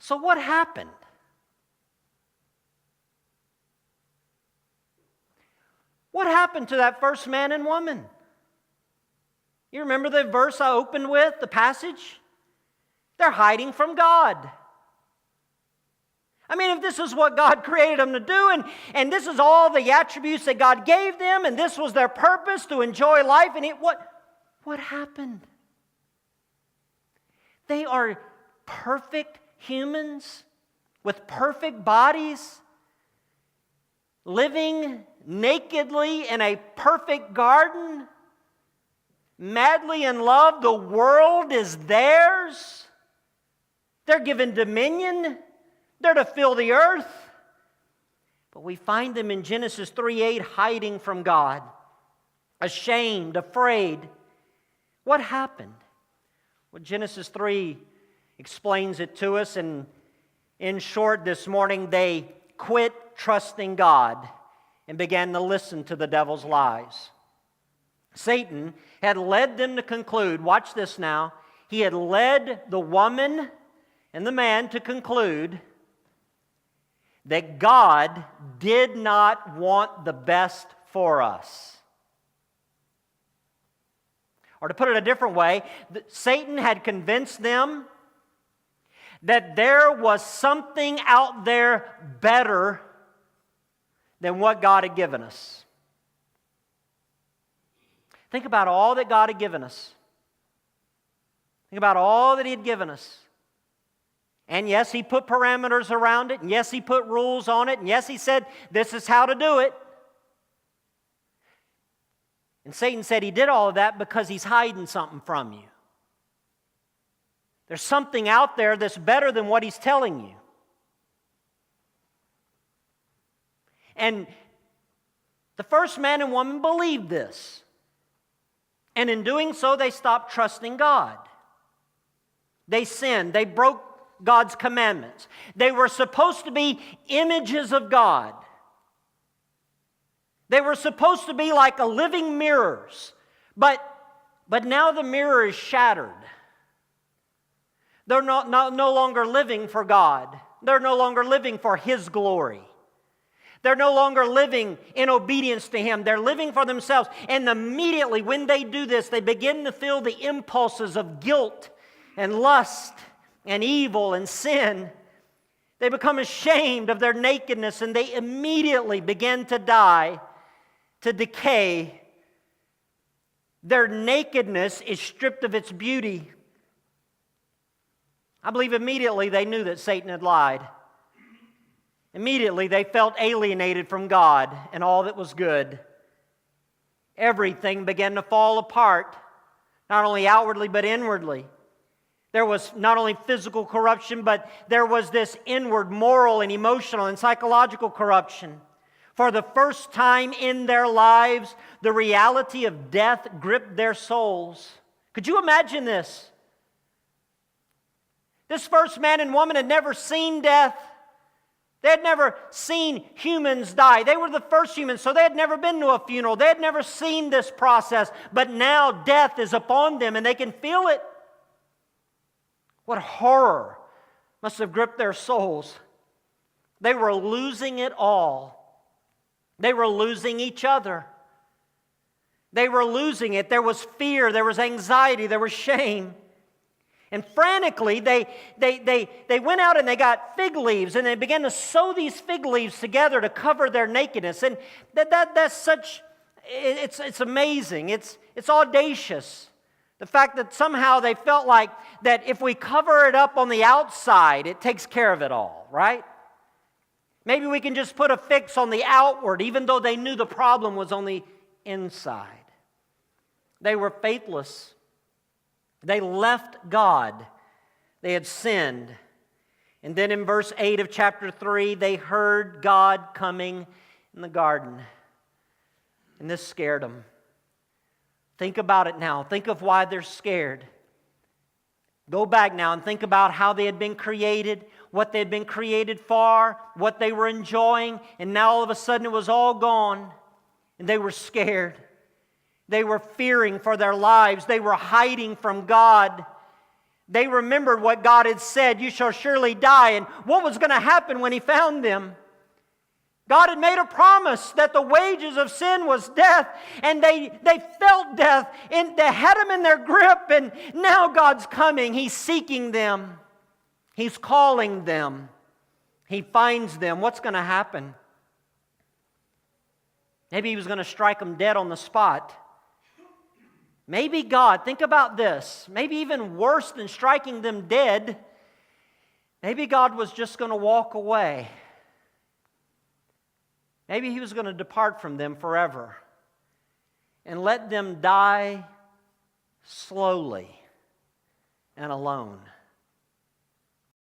So what happened? What happened to that first man and woman? You remember the verse I opened with, the passage? They're hiding from God. I mean, if this is what God created them to do, and this is all the attributes that God gave them, and this was their purpose to enjoy life, and what happened? They are perfect humans with perfect bodies, living nakedly in a perfect garden, madly in love. The world is theirs. They're given dominion. They're to fill the earth. But we find them in Genesis 3:8 hiding from God, ashamed, afraid. What happened? Well, Genesis 3 explains it to us, and in short, this morning they quit trusting God and began to listen to the devil's lies. Satan had led them to conclude, watch this now, he had led the woman and the man to conclude that God did not want the best for us. Or to put it a different way, Satan had convinced them that there was something out there better than what God had given us. Think about all that God had given us. Think about all that He had given us. And yes, He put parameters around it. And yes, He put rules on it. And yes, He said, this is how to do it. And Satan said He did all of that because He's hiding something from you. There's something out there that's better than what He's telling you. And the first man and woman believed this. And in doing so, they stopped trusting God. They sinned. They broke God's commandments. They were supposed to be images of God. They were supposed to be like a living mirrors. But now the mirror is shattered. They're no longer living for God. They're no longer living for His glory. They're no longer living in obedience to Him. They're living for themselves. And immediately when they do this, they begin to feel the impulses of guilt and lust and evil and sin. They become ashamed of their nakedness, and they immediately begin to die, to decay. Their nakedness is stripped of its beauty. I believe immediately they knew that Satan had lied. Immediately they felt alienated from God and all that was good. Everything began to fall apart, not only outwardly but inwardly. There was not only physical corruption, but there was this inward moral and emotional and psychological corruption. For the first time in their lives, the reality of death gripped their souls. Could you imagine this? This first man and woman had never seen death. They had never seen humans die. They were the first humans, so they had never been to a funeral. They had never seen this process. But now death is upon them and they can feel it. What horror must have gripped their souls. They were losing it all. They were losing each other. They were losing it. There was fear, there was anxiety, there was shame. And frantically, they went out and they got fig leaves, and they began to sew these fig leaves together to cover their nakedness. And that's such, it's amazing. It's audacious. The fact that somehow they felt like that if we cover it up on the outside, it takes care of it all, right? Maybe we can just put a fix on the outward, even though they knew the problem was on the inside. They were faithless. They left God. They had sinned. And then in verse 8 of chapter 3, they heard God coming in the garden. And this scared them. Think about it now. Think of why they're scared. Go back now and think about how they had been created, what they had been created for, what they were enjoying, and now all of a sudden it was all gone, and they were scared. They were fearing for their lives. They were hiding from God. They remembered what God had said, you shall surely die, and what was going to happen when He found them. God had made a promise that the wages of sin was death, and they felt death, and they had Him in their grip, and now God's coming. He's seeking them. He's calling them. He finds them. What's going to happen? Maybe He was going to strike them dead on the spot. Maybe God, think about this, maybe even worse than striking them dead, maybe God was just going to walk away. Maybe He was going to depart from them forever and let them die slowly and alone.